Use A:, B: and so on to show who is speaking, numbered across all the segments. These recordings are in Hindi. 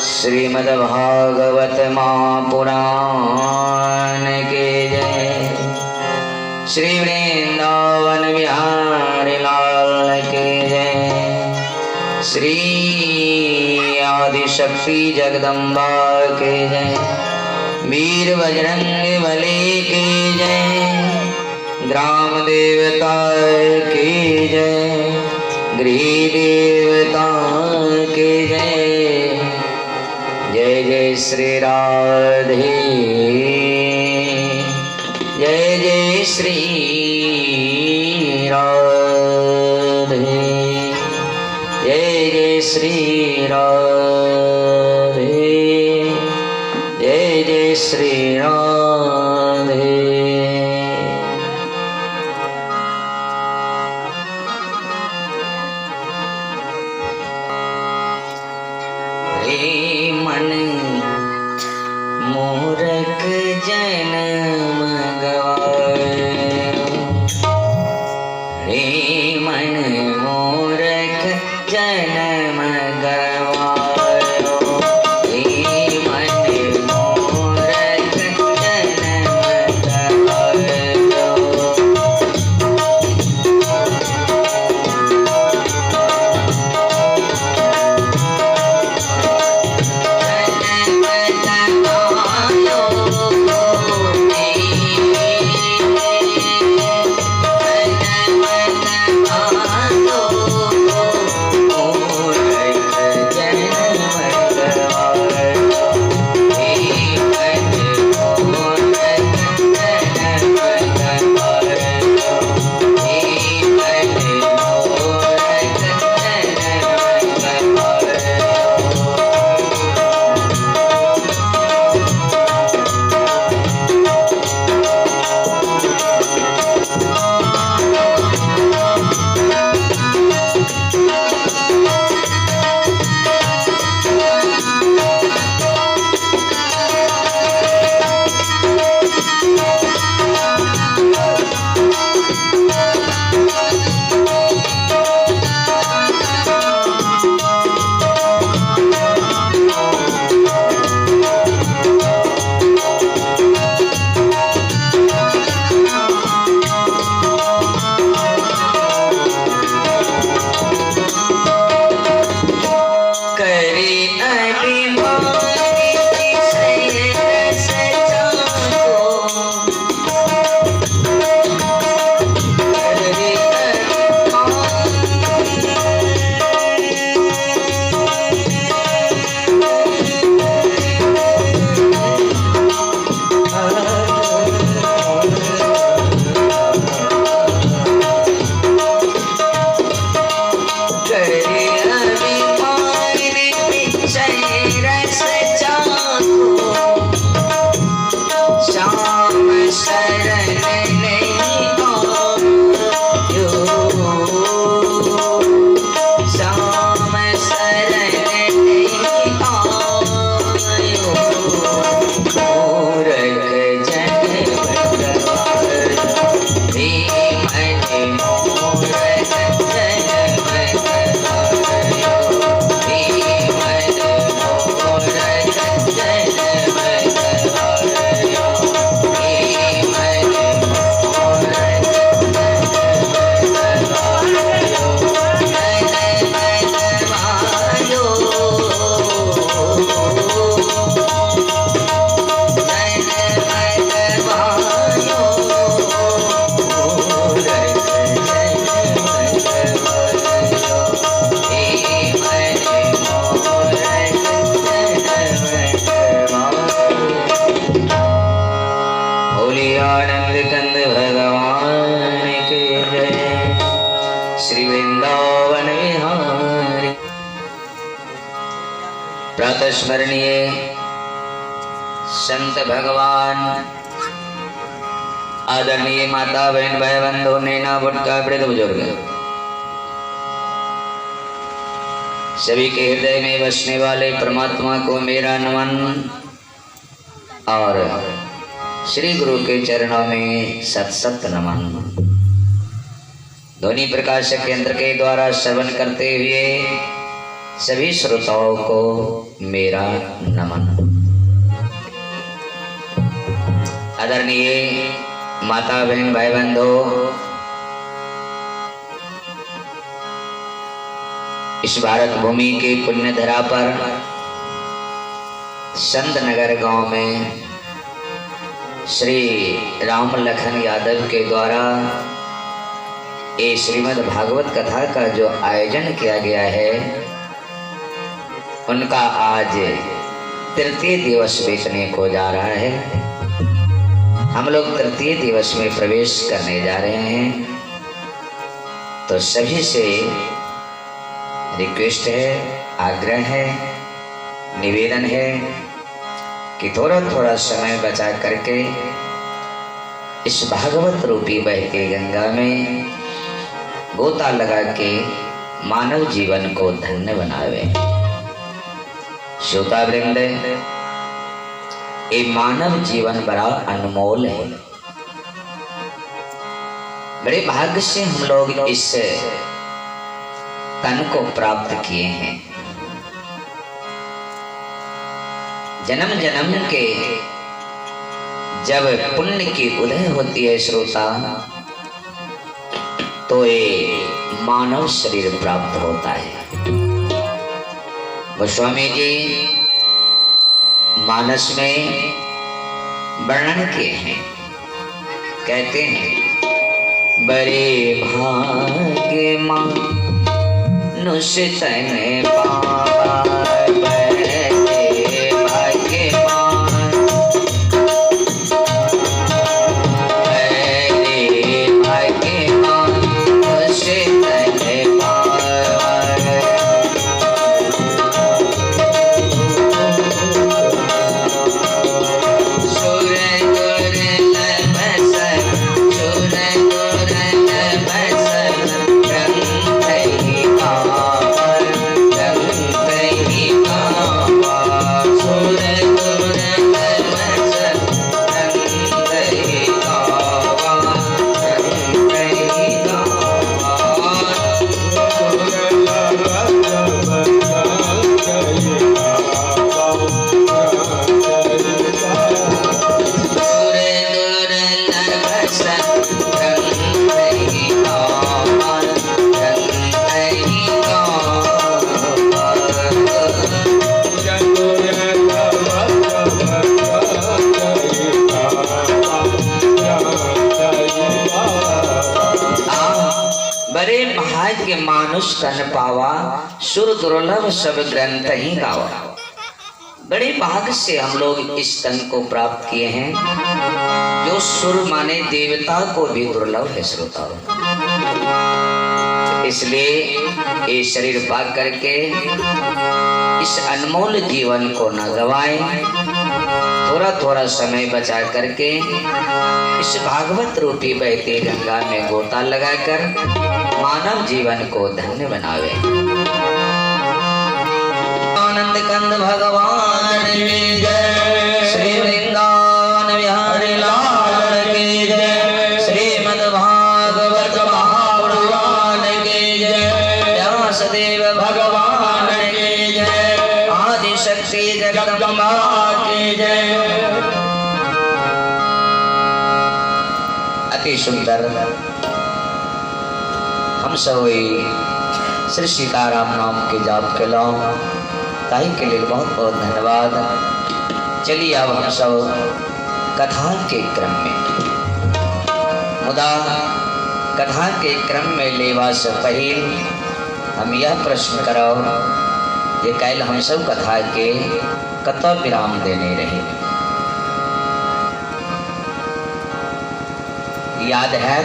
A: श्रीमद्भागवत महापुराण के जय। श्री वृंदावन बिहारी लाल के जय। श्री आदिशक्ति जगदम्बा के जय। वीर बजरंग बली के जय। ग्राम देवता की जय। गृह देवता के जय। जय जय श्री राधे, जय जय श्री राधे, जय जय श्री राधे, जय जय श्री राधे। मन मूरख जन्म गवायो, रे मन मूरख जन्म गवायो, रे मन मूरख जन्म गवायो। स्मरणीय संत भगवान, आदरणीय माता बहन भाई बंधु नैना बुटका वृद्ध बुजुर्ग सभी के हृदय में बसने वाले परमात्मा को मेरा नमन और श्री गुरु के चरणों में सत सत नमन। ध्वनि प्रकाशक यंत्र के द्वारा श्रवण करते हुए सभी श्रोताओं को मेरा नमन। आदरणीय माता बहन भाई बंधु, इस भारत भूमि के पुण्य धरा पर संत नगर गांव में श्री राम लखन यादव के द्वारा ये श्रीमद् भागवत कथा का जो आयोजन किया गया है, उनका आज तृतीय दिवस बीतने को जा रहा है। हम लोग तृतीय दिवस में प्रवेश करने जा रहे हैं, तो सभी से रिक्वेस्ट है, आग्रह है, निवेदन है कि थोड़ा थोड़ा समय बचा करके इस भागवत रूपी बहती गंगा में गोता लगा के मानव जीवन को धन्य बनावे। श्रोता वृंद, ये मानव जीवन बड़ा अनमोल है। बड़े भाग्य से हम लोग इस तन को प्राप्त किए हैं। जन्म जन्म के जब पुण्य की उदय होती है श्रोता, तो ये मानव शरीर प्राप्त होता है। गोस्वामी जी मानस में वर्णन किए हैं, कहते हैं बड़े भाग्य मनुष्य तन पावा, बड़े भाग्यवान बड़े भाग्यवान मनुष्य तन पावा। बड़े भाग्य मानुष तन पावा, सुर दुर्लभ सब ग्रंथ ही गावा। बड़े भाग्य से हम लोग इस तन को प्राप्त किए हैं, जो सुर माने देवता को भी दुर्लभ है श्रोता। इसलिए ये शरीर पा करके इस अनमोल जीवन को न गवाएं, थोड़ा थोड़ा समय बचा करके इस भागवत रूपी बहती गंगा में गोता लगाकर मानव जीवन को धन्य बनावे। आनंद कंद भगवान की जय, श्री वृंदावन बिहारी लाल की जय, श्रीमद् भागवत महापुराण की जय, व्यासदेव भगवान की जय, आदि शक्ति जगदम्बा की जय। अति सुंदर हम सब श्री सीताराम नाम के जाप के लाओ, ताई के लिए बहुत बहुत धन्यवाद। चलिए अब हम सब कथा के क्रम में, मुदा कथा के क्रम में लेवा से पहले हम यह प्रश्न करो ये कल हम सब कथा के कत विराम देने रहे, याद है?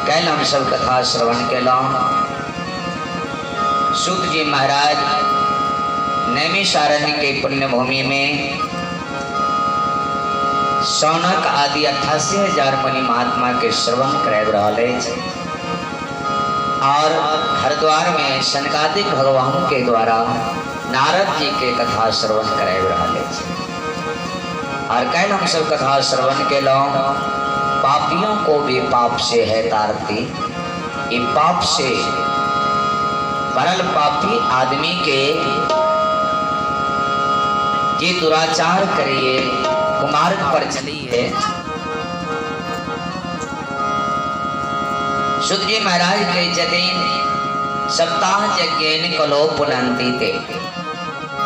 A: कल हम सब कथा श्रवण के लाओ। सूत जी महाराज नैमिषारण्य के पुण्य भूमि में सौनक आदि 88,000 मुनि महात्मा के श्रवण कराए रहे और हरिद्वार में सनकादिक भगवान के द्वारा नारद जी के कथा श्रवण कराए रहे। और कल हम सब कथा श्रवण के लाओ। पापियों को भी पाप से है तारती, ये पाप से परल पापी आदमी के ये दुराचार करिए, कुमार्ग पर चलिए। सुत जी महाराज के जतीन सप्ताह यज्ञ कलो पुनंती थे।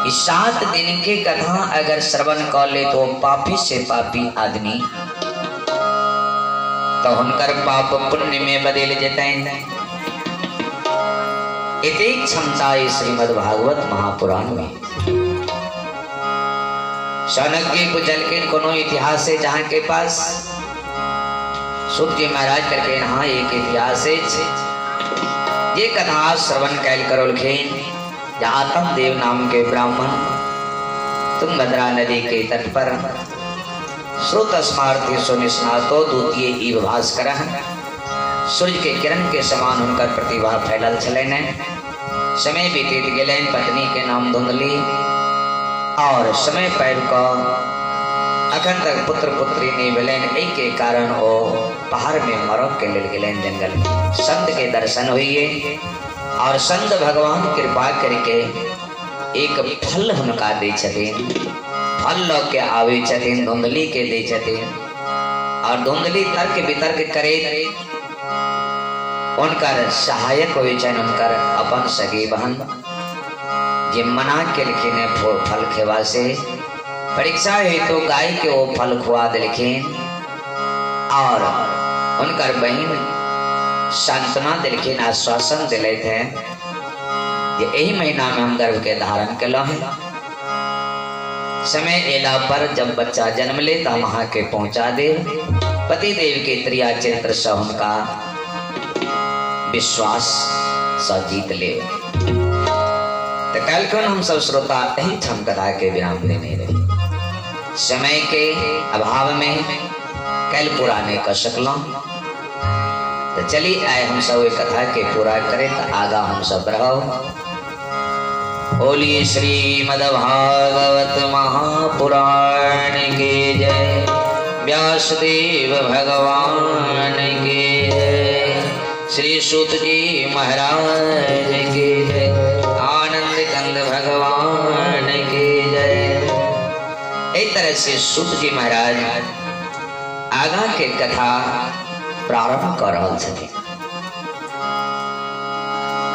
A: इस 7 दिन की कथा अगर श्रवण कर ले तो पापी से पापी आदमी तो हुनकर पाप पुण्य में बदल जाते हैं। इतनी क्षमता श्रीमद् भागवत महापुराण में। शौनक को चल के कोनो इतिहास है जहाँ के पास सुत जी महाराज करके हाँ एक इतिहास है ये कथा श्रवण कैल करोलखिन। आतम देव नाम के ब्राह्मण तुंगभद्रा नदी के तट पर श्रुत स्मारती सुनिस्नातो द्वितीय ईव भास्कर सूर्य के किरण के समान उनकर प्रतिभा फैलल छलन। समय बीतीत गेलन, पत्नी के नाम धुंधली और समय पैर को अखन तक पुत्र पुत्री नहीं भेलन। एहि के कारण ओ पहाड़ में मरक के लेल गेलन जंगल में। संत के दर्शन हुए और संत भगवान कृपा करके एक फल हुनका दे छथिन। फल ल के आवे छथिन, धुंधली के दे छथिन और धुंधली तर्क वितर्क करे उनकर सहायक हुए छन। उनकर अपन सगी बहन जे मना केलखिन फल खेवा से। परीक्षा हुई तो गाय के वो फल खुआ दिलखिन और उनकर बहन सांत्वना दिलखिन, आश्वासन दिले थे कि यही महीना में हम गर्भ के धारण कल हैं। समय एला पर जब बच्चा जन्म ले तो वहां के पहुंचा दे। पति देव के त्रिया चरित्र से उनका विश्वास स जीत ले। तो कल कौन हम सब श्रोता यही क्षम कथा के विराम देने रहे। समय के अभाव में कल पुराने कर सकलों तो चलिए आए हम सब कथा के पूरा करें तो आगा हम सब रहो। बोलिए श्रीमद्भागवत महापुराण के जय, व्यासदेव भगवान के जय, श्री सूत जी महाराज के जय, आनंद कंद भगवान के जय। एक तरह से सूत जी महाराज आगा के कथा प्रारंभ कर रहा छथिन।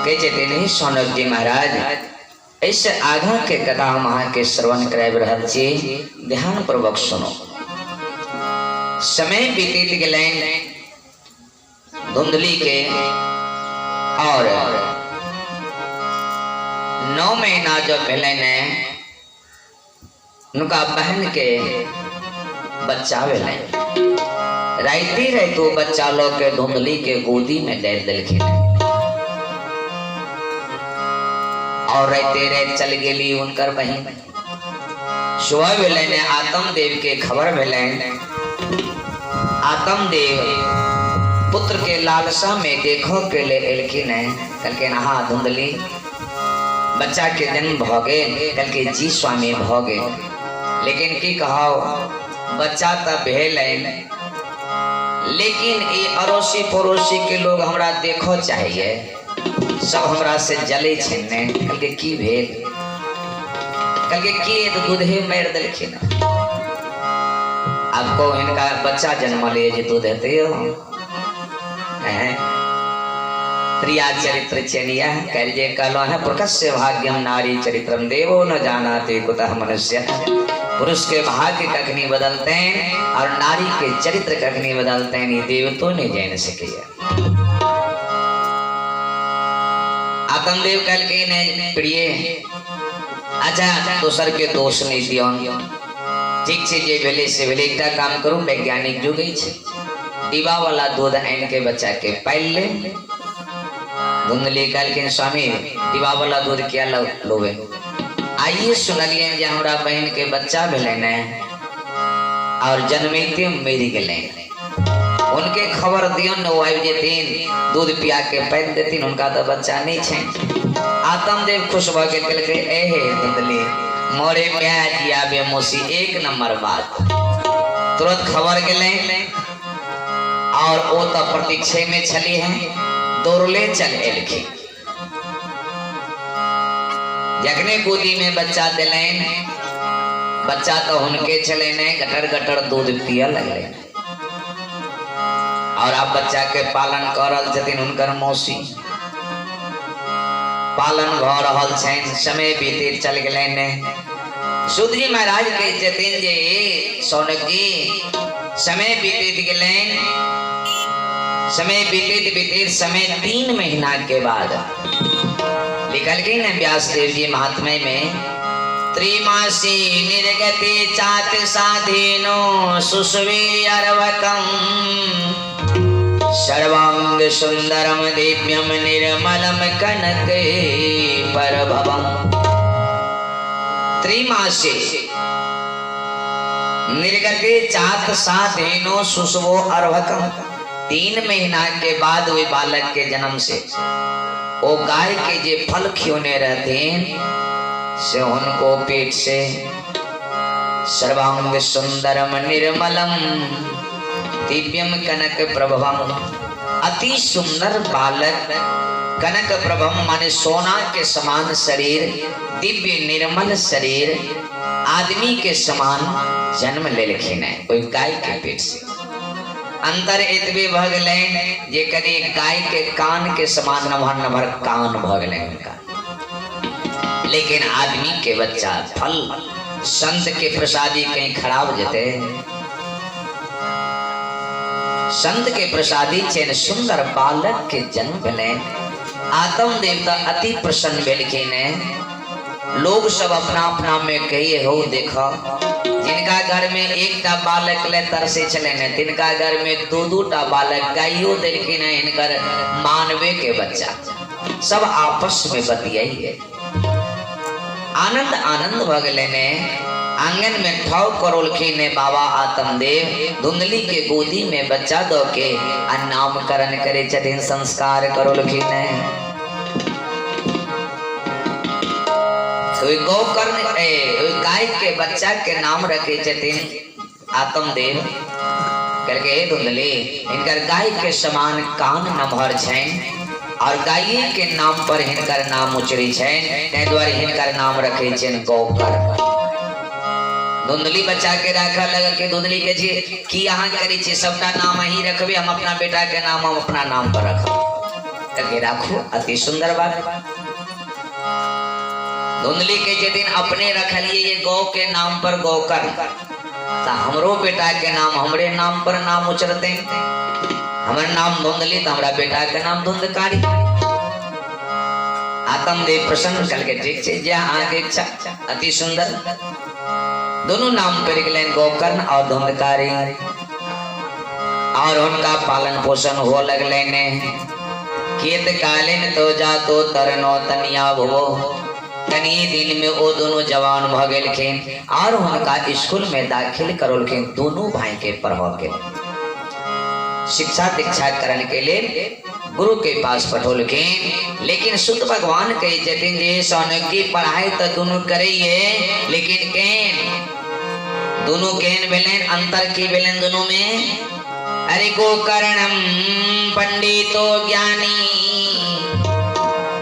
A: कहते शौनक जी महाराज ऐसे आगा के कथा हम अहाँ के श्रवण कराब रहल छी, ध्यान पूर्वक सुनो। समय बीतीत गेलन धुंधली के और 9 महीना जब भेलन उनका बहन के बच्चा भेलन। राइती रहे तो बच्चा लोग के धुंधली के गोदी में दे दिलखिन और रहते रहे चल गेली उनकर बहन। सुबह भेलन आतम देव के खबर भेलन। आतम देव पुत्र के लालसा में देखो के ले एलखिन कहलखिन हाँ धुंधली बच्चा के जन्म भ गेल। कहलके जी स्वामी भ गेल, लेकिन की कहो बच्चा तब भेल लेकिन ये अड़ोसी पड़ोसी के लोग हमरा देखो चाहिए, सब हमरा से जले छने। कहलके की भेल? कहलके की दूधे मार देलखिन। आपको इनका बच्चा जन्म लिए जे दूध देते हो त्रिया चरित्र चलिया कह जे कहलो है प्रकस्य भाग्यम नारी चरित्रम देवो न जानाते कुतः मनुष्य। पुरुष के भाग्य कखनी बदलते हैं और नारी के चरित्र कखनी बदलते हैं, ये देव तो नहीं जान सके। आतमदेव कल के ने प्रिय अच्छा दोसर के दोष नहीं दियो। ठीक से जे भेले से भेले एकटा काम करू, वैज्ञानिक जुग छै दीवा वाला दूध आन के बच्चा के पाल ले। धुंधली कल के स्वामी दीवा वाला दूध क्या लोगे? आइए सुनलिए जे हमरा बहन के बच्चा भेलन और जन्मते मरि गेलन। उनके खबर दियो न वो आबि जेथिन दूध पिया के पाल देथिन, उनका तो बच्चा नहीं छै। आतमदेव खुश भ के कहलकै एहे धुंधली मोरे प्यार दिया बे मोसी एक नंबर बात। तुरंत खबर गेले और ओ तो प्रतीक्षा में छली है, दौड़ले चल एलखिन जखने गोदी में बच्चा दिलेन, बच्चा तो उनके चले ने गटर गटर दूध पिया लगे और आप बच्चा के पालन करल छथिन उनकर मौसी। पालन भ रहल छन, समय बीते चल गए ने। सूत जी महाराज के छथिन जे सौनक जी समय बीते गए, समय बीते बीते समय 3 महीना के बाद लिखल गई न व्यास देव जी महात्म्य में, त्रिमासी निर्गति चात साधीनो सुस्वी अर्वकम सर्वांग सुंदरम दिव्यम निर्मलम कनक परभवम। त्रिमासी निर्गति चात साधीनो सुस्वो अर्वकम, 3 महीना के बाद हुए बालक के जन्म से वो गाय के जे फल खियोने रहते से उनको पेट से सर्वांग सुंदरम निर्मलम दिव्यम कनक प्रभवम, अति सुंदर बालक कनक प्रभम माने सोना के समान शरीर, दिव्य निर्मल शरीर, आदमी के समान जन्म ले लेखिन है कोई गाय के पेट से। अंतर एतबे भ गए जे कभी गाय के कान के समान नभर कान भ गए उनका, लेकिन आदमी के बच्चा फल संत के प्रसादी कहीं खराब जते, संत के प्रसादी चैन सुंदर बालक के जन्म भेले। आत्म देवता अति प्रसन्न भेलखिन। लोग सब अपना अपना में कहिए हो देखा, जिनका घर में 1टा बालक ले तरसे चले ने, तिनका घर में 2-2टा बालक गाइयो दिलखिन है, इनकर मानवे के बच्चा सब आपस में बतियाइए। आनंद आनंद भगले ने आंगन में ठाव करोलखिन ने बाबा आत्मदेव धुंधली के गोदी में बच्चा दो के नामकरण करे छथिन, संस्कार करोलखिन ने। गोकर्ण गाय के बच्चा के नाम रखे छथिन आत्मदेव करके धुंधली, इनकर गाय के समान कान नमहर छन और गाय के नाम पर हिनकर नाम उचरी छन, ते द्वारे हिनकर नाम रखे छन गोकर्ण। धुंधली बच्चा के राखा लगा के धुंधली के जी की यहाँ करी छे सबटा नाम ही रखबे, हम अपना बेटा के नाम हम अपना नाम पर रखब करके राखो, अति सुंदर बात। धुंधली के जे दिन अपने रखलिए ये गौ के नाम पर गोकर्ण, तो हमरो बेटा के नाम हमरे नाम पर नाम उचरते, हमारा नाम धुंधली तो हमारा बेटा के नाम धुंधकारी। आत्मदेव प्रसन्न करके ठीक से जा आगे इच्छा, अति सुंदर दोनों नाम पर निकले गोकर्ण और धुंधकारी, और उनका पालन पोषण हो लगले ने। खेत कालीन तो जा तो तरनो तनिया भो, तनिए दिन में वो दोनों जवान भ गेलखिन और उनका स्कूल में दाखिल करोलखिन। दोनों भाई के पढ़वा के शिक्षा दीक्षा करने के लिए गुरु के पास पठोलखिन, लेकिन सुत भगवान कही छथिन जे सौनक की पढ़ाई तो दोनों करिए, लेकिन केन दोनों केन भेलेन, अंतर की भेलेन दोनों में। अरे गोकर्णम पंडितो ज्ञानी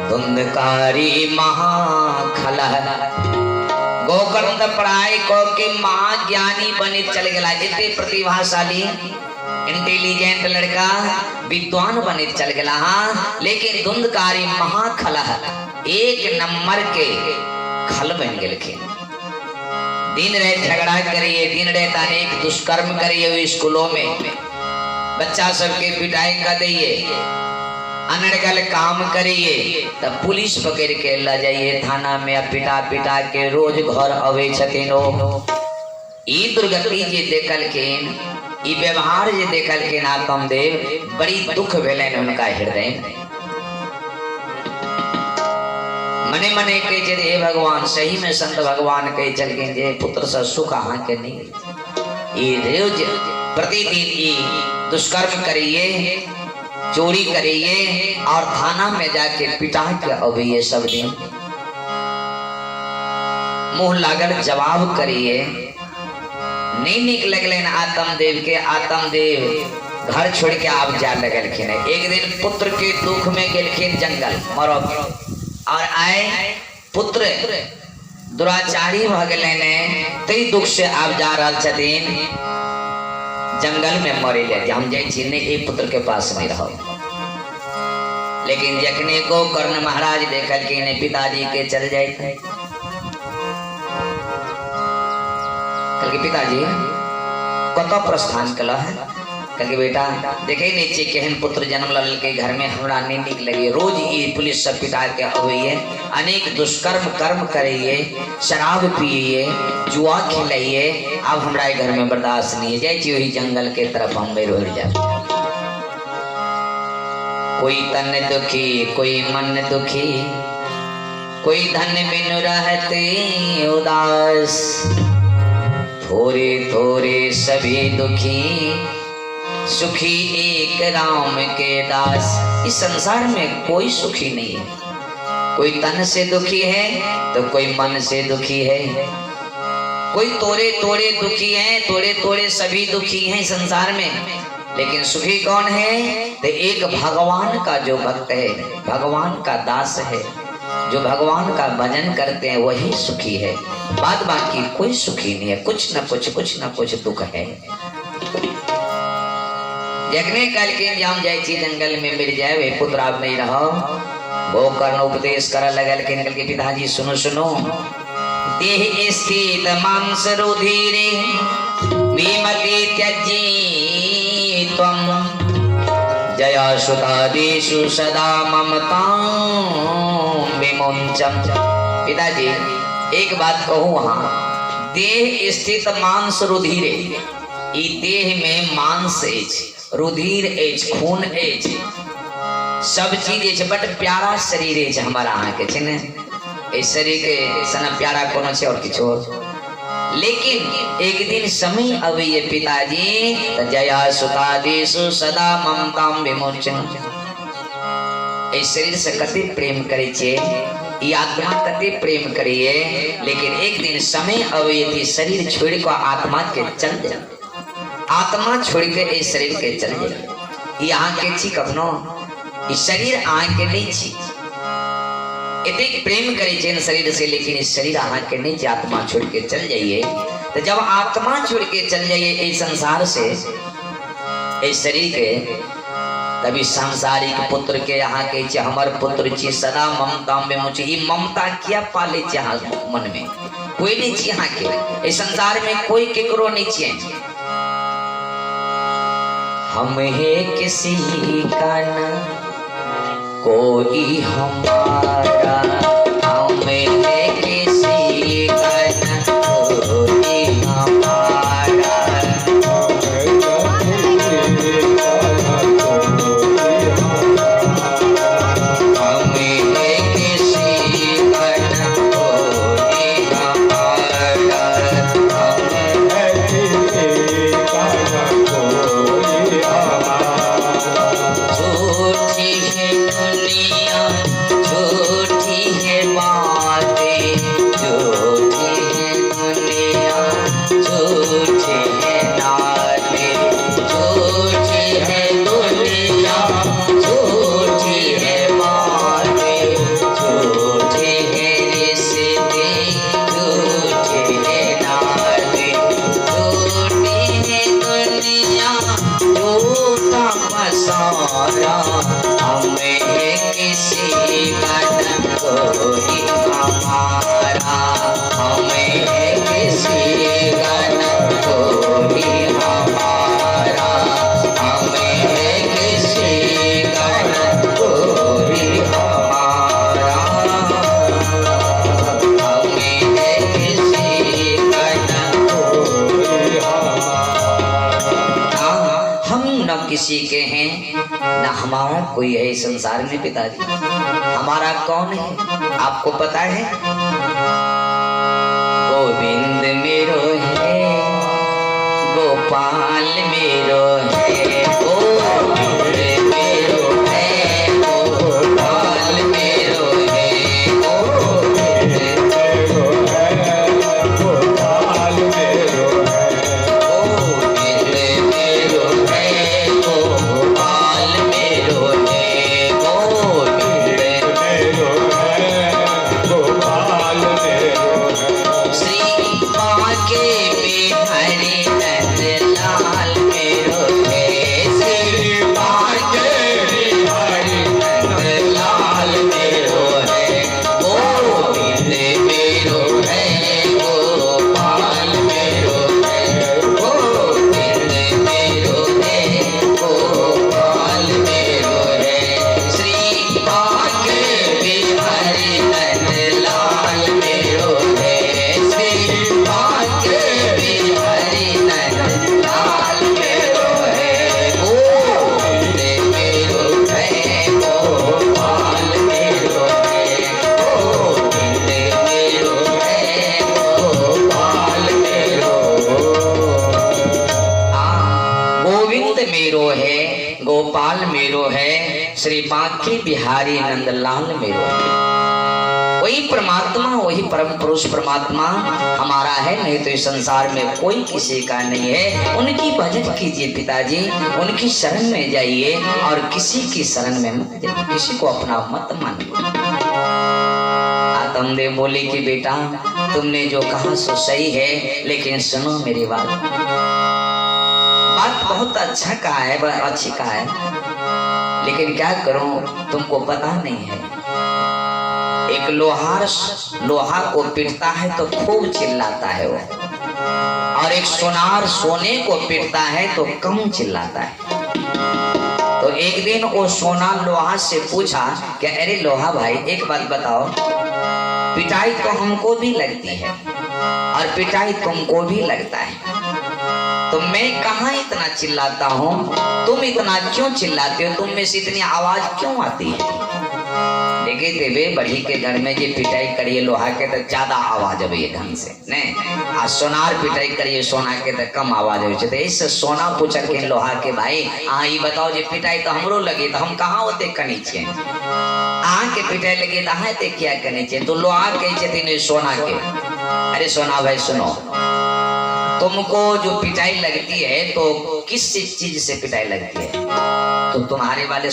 A: धुंधकारी महाखलह, गोकर्ण तो पढ़ाई को के महाज्ञानी बनी चल गया, इतने प्रतिभाशाली इंटेलिजेंट लड़का विद्वान बनी चल गया। हाँ, लेकिन धुंधकारी महाखलह 1 नंबर के खल बन गए। दिन रात झगड़ा करिए, दिन रात अनेक दुष्कर्म करिए, स्कूलों में बच्चा सबके पिटाई कर दिए, अनर्गल काम करिए, तब पुलिस पकड़ के ला जाइए थाना में, पिटा पिटा के रोज घर अवे छथिन। ई दुर्गति जे देखलखिन, ई व्यवहार जे देखलखिन आत्मदेव, बड़ी दुख भेलन उनका हृदय में। मने मने के जे हे भगवान, सही में संत भगवान कहे चलखिन जे पुत्र से सुख अहाँ के नहीं, ई रोज प्रतिदिन ई दुष्कर्म करिए, चोरी करिए और थाना में जाके पिटा के अभी ये सब दिन मुंह लागल जवाब करिए। नहीं निक लगले आत्मदेव के। आत्मदेव घर छोड़ के आप जा लगलखिन। एक दिन पुत्र के दुख में गेलखिन जंगल मरो और आए पुत्र दुराचारी भ गए ने तई दुख से आप जा रहा छथिन जंगल में मरे ले हम जाय छी ने ए पुत्र के पास में रहो। लेकिन जखने को कर्ण महाराज देखल कि ने पिताजी के चल जाए थे कल के पिताजी कत प्रस्थान कल है कल के बेटा देखे नीचे केहन पुत्र जन्म लल के घर में हमरा नहीं निक लगे रोज ये पुलिस सब पिता के अबैये अनेक दुष्कर्म कर्म करिए शराब पिए जुआ खेलिए अब हमरा घर में बर्दाश्त नहीं है जाए वही जंगल के तरफ हम रोड जाए। कोई तन दुखी कोई मन दुखी कोई धन बिन रहते उदास थोड़े थोड़े सभी दुखी सुखी एक राम के दास। इस संसार में कोई सुखी नहीं है, कोई तन से दुखी है तो कोई मन से दुखी है, कोई तोड़े तोड़े दुखी है, तोड़े तोड़े सभी दुखी हैं संसार में। लेकिन सुखी कौन है? तो एक भगवान का जो भक्त है, भगवान का दास है, जो भगवान का भजन करते हैं वही सुखी है। बाद बाकी कोई सुखी नहीं है, कुछ न कुछ दुख है। जगने काल के जाम जाए छी जंगल में मिल जाए वे पुत्र आप नहीं रहो। वो कर्ण उपदेश कर लगल के निकल के पिताजी सुनो सुनो। देह स्थित मांस रुधिरे विमति त्यजी त्वं जया सुतादिषु सदा ममतां विमुंचम। पिताजी एक बात कहूँ, वहाँ देह स्थित मांस रुधिरे, ई देह में मांस एज रुधिर एज खून एज सब चीज एज बट प्यारा शरीर एज हमारा अहाँ के छे ने ए शरीर के सना प्यारा कोनो छे और किछो। लेकिन एक दिन समय अब ये पिताजी त जया सुतादिषु सदा ममतां विमोचन, ए शरीर से कते प्रेम करे छे, ई आत्मा कते प्रेम करिए। लेकिन एक दिन समय अब ये शरीर छोड़ को आत्मा के चल जाए, आत्मा छोड़ के इस शरीर के चल जाए। यहाँ के छी कखनो इस शरीर आँख के नहीं छी, इतने प्रेम करे छे शरीर से, लेकिन इस शरीर आँख के नहीं छी, आत्मा छोड़ के चल जाइए। तो जब आत्मा छोड़ के चल जाइए इस संसार से, इस शरीर के, तभी सांसारिक पुत्र के यहाँ के छे हमर पुत्र छी सदा ममता में मुझे। ये ममता क्या पाले छे मन में? कोई नहीं छी यहाँ के, इस संसार में कोई केकरो नहीं छे। हम है किसी का न कोई हमारा, हम है किसी का न कोई हमारा, हम है किसी का न कोई हमारा, हम है किसी का न कोई हमारा। झूठी है दुनिया, झूठी है बातें, झूठी है दुनिया, झूठी है नाते, झूठी है दुनिया, झूठी है बातें, झूठी है रिश्ते, झूठी है नाते, झूठी है दुनिया, झूठा मसाला, हमें है किसी का न कोई हमारा, हमें है किसी का न कोई हमारा, हमें है किसी का न कोई हमारा, हमें है किसी का न कोई हमारा। हम न किसी के हैं न हमारा कोई है इस संसार में। पिताजी हमारा कौन है आपको पता है? गोविंद मेरो है, गोपाल मेरो है, गोविंद मेरो है, गोपाल मेरो है, गोविंद मेरो है, गोपाल मेरो है, गोविंद मेरो है, गोपाल मेरो है, गोविंद मेरो है, गोपाल गोपाल मेरो है, श्री बांके बिहारी नंदलाल मेरो है। वही परमात्मा, वही परम पुरुष परमात्मा हमारा है, नहीं तो इस संसार में कोई किसी का नहीं है। उनकी भजन कीजिए पिताजी, उनकी शरण में जाइए और किसी की शरण में मत जाइए, किसी को अपना मत मानिए। आत्मदेव बोले कि बेटा तुमने जो कहा सो सही है, लेकिन सुनो मेरी बात बहुत अच्छा कहा है, बड़ा अच्छी कहा है, लेकिन क्या करूं तुमको पता नहीं है। एक लोहार लोहा को पीटता है तो खूब चिल्लाता है वो, और एक सोनार सोने को पीटता है तो कम चिल्लाता है। तो एक दिन वो सोना लोहा से पूछा कि अरे लोहा भाई एक बात बताओ, पिटाई तो हमको भी लगती है और पिटाई तुमको भी लगता है, तो मैं कहाँ इतना चिल्लाता हूँ, तुम इतना क्यों चिल्लाते हो, तुम में से इतनी आवाज क्यों आती है। देखे देवे बढ़ी के घर में जे पिटाई करिए लोहा के तो ज्यादा आवाज अभी ढंग से नहीं, आ सोनार पिटाई करिए सोना के तो कम आवाज हो। इस सोना पूछा के लोहा के भाई ये बताओ जे पिटाई तो हमरो लगे तो हम कहाँ होते कनी छे, के पिटाई लगे तो हाँ ते क्या करनी चाहिए। तो लोहा कहे सोना के, अरे सोना भाई सुनो, तुमको जो पिटाई लगती है तो किस चीज से पिटाई लगती है, तो तुम्हारे वाले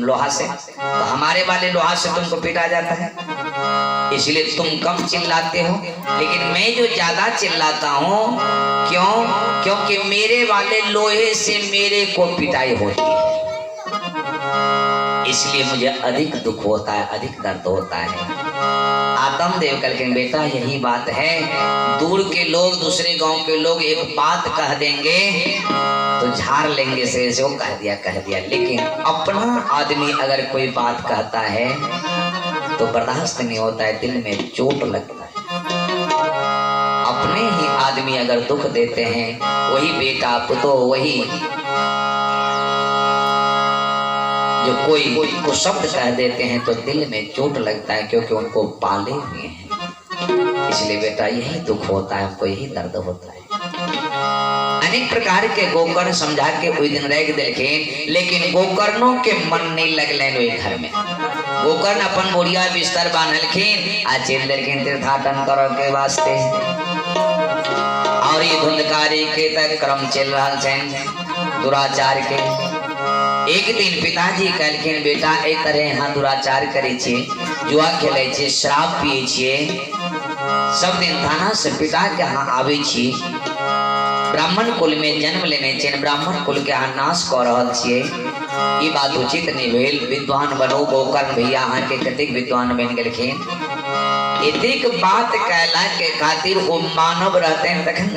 A: लोहा से, तो हमारे वाले लोहा से तुमको पीटा जाता है, इसलिए तुम कम चिल्लाते हो, लेकिन मैं जो ज्यादा चिल्लाता हूँ क्यों, क्योंकि मेरे वाले लोहे से मेरे को पिटाई होती है, इसलिए मुझे अधिक दुख होता है, अधिक दर्द होता है। आत्मदेव कहते बेटा यही बात है, दूर के लोग दूसरे गांव के लोग एक बात कह देंगे तो झाड़ लेंगे से वो कह दिया, लेकिन अपना आदमी अगर कोई बात कहता है तो बर्दाश्त नहीं होता है, दिल में चोट लगता है। अपने ही आदमी अगर दुख देते हैं, वही बेटा पुतो वही जो कोई को शब्द कह देते हैं तो दिल में चोट लगता है, क्योंकि उनको पाले हुए हैं। इसलिए बेटा यही दुख होता है, हमको यही दर्द होता है। अनेक प्रकार के गोकर्ण समझा के कोई दिन रह देखे, लेकिन गोकर्णों के मन नहीं लगले वही घर में। गोकर्ण अपन बोरिया बिस्तर बांधलखिन आ चल देलखिन तीर्थाटन करे के वास्ते, और ये धुंधकारी के तक क्रम चल रहा है दुराचार के। एक दिन पिताजी कहलखिन बेटा ए तरह यहाँ दुराचार करे छे, जुआ खेले छे, शराब पिए छे, सब दिन थाना से पिता के यहाँ आवे छी, ब्राह्मण कुल में जन्म लेने छे, ब्राह्मण कुल के यहाँ नाश कर रहल छिए, ये बात उचित नहीं भेल। विद्वान बनो गोकर्ण भैया यहाँ के कतेक विद्वान बन गेलखिन, एतेक बात कहला के खातिर वो मानव रहते हैं तखन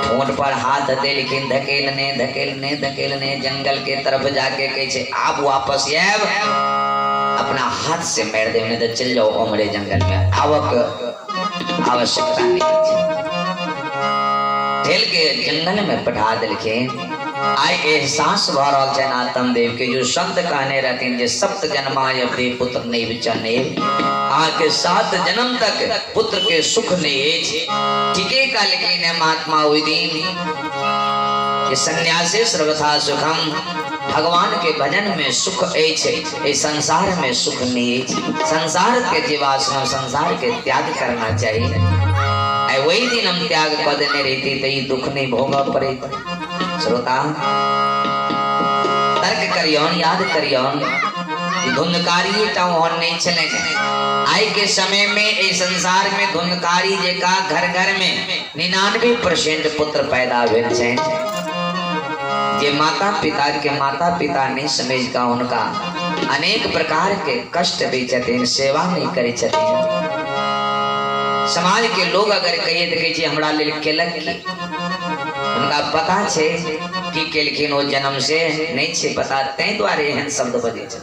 A: फोन पर हाथ दे, लेकिन धकेलने जंगल के तरफ जाके कहे आप वापस आब, अपना हाथ से मार दे, नहीं तो चल जाओ हमरे जंगल में, आवक आवश्यकता नहीं। ठेल के जंगल में पठा दिलखिन। आय एहसास भ रहल छन आत्मदेव के, जो संत कहने रहथिन जे सप्त जन्माय अपने पुत्र नहीं बिचने, आके 7 जन्म तक पुत्र के सुख नहीं है। ठीके का लेकिन महात्मा हुई दिन ये सन्यासी सर्वथा सुखम, भगवान के भजन में सुख है, संसार में सुख नहीं है। संसार के जीवाश्रम संसार के त्याग करना चाहिए। वही दिन हम त्याग कर देने रहती तो ये दुख नहीं भोगा पड़े। श्रोता तर्क करियौन, याद करियौन, धुंधकारी टाउन नहीं चले। आज के समय में इस संसार में धुंधकारी जेका घर घर में 99% पुत्र पैदा हुए हैं। जे माता पिता नहीं समझ का उनका अनेक प्रकार के कष्ट भी चते, सेवा नहीं करे चते। समाज के लोग अगर कहिए तो कहे हमरा लेल केलक की, उनका पता छे कि केलखिन ओ जन्म से नहीं छे पता, तै द्वारे एहन शब्द बजे छे।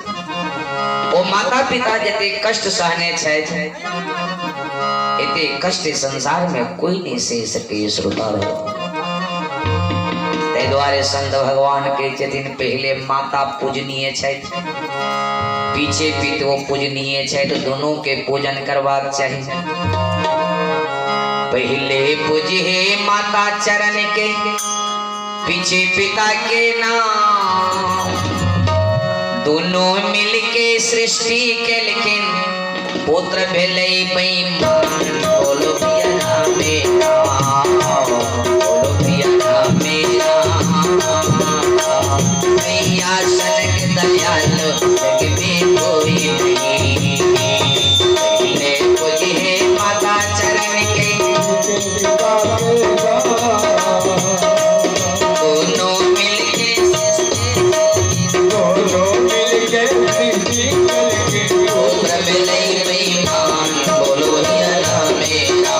A: ओ माता पिता जते कष्ट सहने छे, एते कष्ट संसार में कोई नहीं सह सके। श्रोता तै द्वारे संत भगवान के दिन पहले माता पूजनीय छे, पीछे पितो पूजनीय छे, तो दोनों के पूजन करवाक चाहिए। पहले पूजे माता चरण के, पीछे पिता के नाम दोनों मिलके सृष्टि के लेकिन पुत्र भेले बेईमान बोलो भैया मेरा बोलो भैया मेरा भैया सनक दयालु जग में कोई नहीं पहले कोई है माता चरण के दोनों मिलके पुत्र भेले बेईमान बोलो भैया मेरा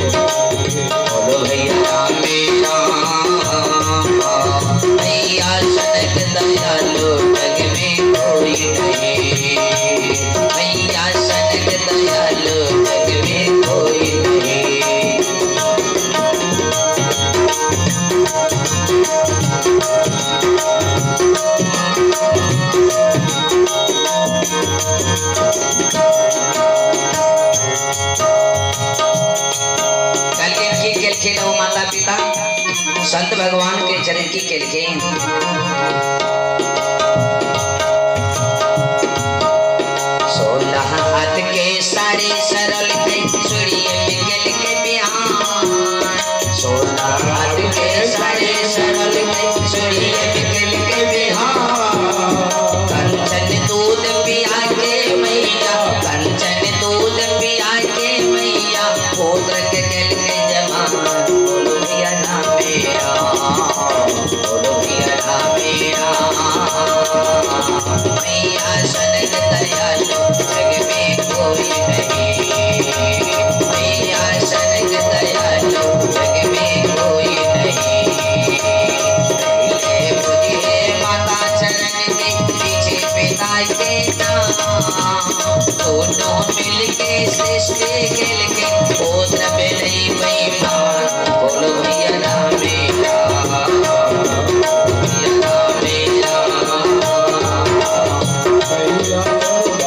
A: बोलो भैया मेरा भैया सनक दयालु जग में कोई नहीं भैया सनक दयालु जग में कोई नहीं खेल हो माता पिता संत भगवान के चरण की खेल के 16 हाथ के सारे सरल के चूड़िए में खेल के बिहान 16 हाथ के सारे सरल के चूड़िए में खेल के बिहान कंचन दूध पिया के मैया कंचन दूध पिया के मैया पुत्र के खेल के जवान बोलो भैया मेरा बोलो भैया मेरा भैया सनक दयालु जग में कोई नहीं भैया सनक दयालु जग में कोई नहीं पहले बुझे माता चरण के पीछे पिता के नाम दोनों मिलके सृष्टि खेल के पुत्र भेले बेईमान बोलो भैया मेरा भैया मेरा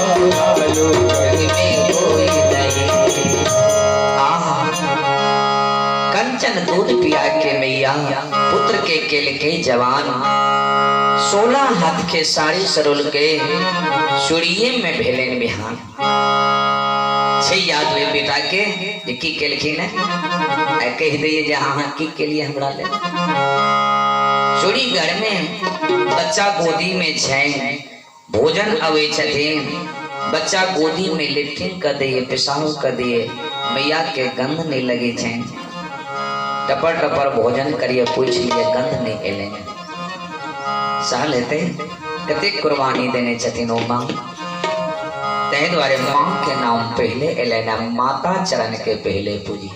A: जग में कोई नहीं कंचन दूध पिया के मैया पुत्र के केल के जवान 16 हाथ के साड़ी सरुल के चूड़िए में भेलेन बिहान छे याद हुए बेटा के की केलखिन कह दिए जहाँ की के लिए हमरा ले चूड़ी घर में बच्चा गोदी में छैन भोजन अवे छथिन बच्चा गोदी में लेट्रिन कर दिए पेशाब कर दिए मैया के गंध नहीं लगे छैन टपर टपर भोजन करिए पूछ लिए गंध नहीं एले सह लेते कते कुर्बानी देने छथिन ओ मां तै द्वारे मां के नाम पहले एले ना माता चरण के पहले पूजी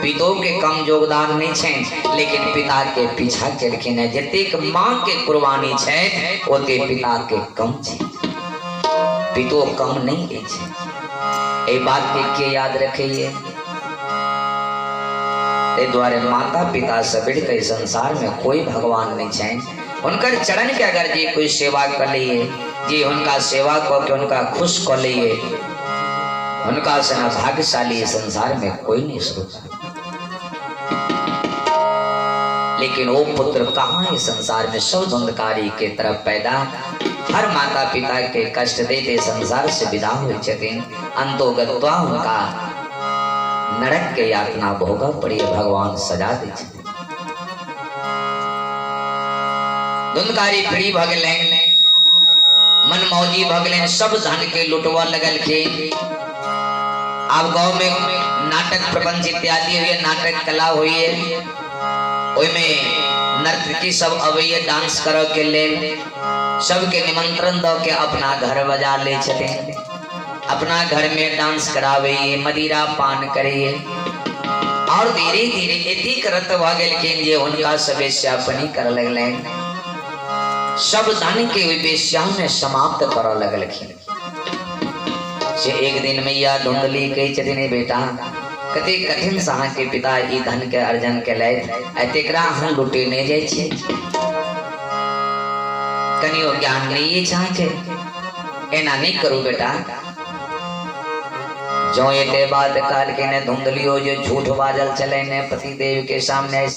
A: पितो के कम योगदान नहीं छे लेकिन पिता के पीछा केलखिन है जतेक मां के कुर्बानी छे ओते पिता के कम छे पितो कम नहीं है ए बात के याद रखिए ते द्वारे माता पिता से बढ़ के संसार में कोई भगवान नहीं छे उनकर चरण के अगर जी कोई सेवा कर लिए जी उनका सेवा को के उनका खुश कर लिए उनका से भाग्यशाली संसार में कोई नहीं सोचा लेकिन वो पुत्र कहाँ इस संसार में सब धुंधकारी के तरफ पैदा हर माता पिता के कष्ट देते संसार से विदा हुए छथिन अंतोगत्वा उनका नरक के यातना भोग पड़िए भगवान सजा दे धुंधकारी फ्री भगले मन मौजी भगले सब धन के लुटवा लगल के अब गांव में नाटक प्रपंच इत्यादि हुए नाटक कला हुई में नर्तकी सब अवैये डांस करो के लेल सबके निमंत्रण दो के अपना घर बजा ले चले अपना घर में डांस करावे मदिरा पान करिए और धीरे धीरे एती करत भ गेलखिन जे उनका सवेश्यापनी कर लगले सब धन के वेश्या में समाप्त कर लगलखिन से एक दिन मैया ढूंढली कही छथिन बेटा कते कठिन सहा के पिता ई धन के अर्जन के लैत तेकरा हम लुटे नहीं जाय छी कनियो ज्ञान नहीं चाहे एना नहीं करू बेटा जो ये ते बात काल के ने धुंधलियो जो झूठ बाजल चले ने पति देव के सामने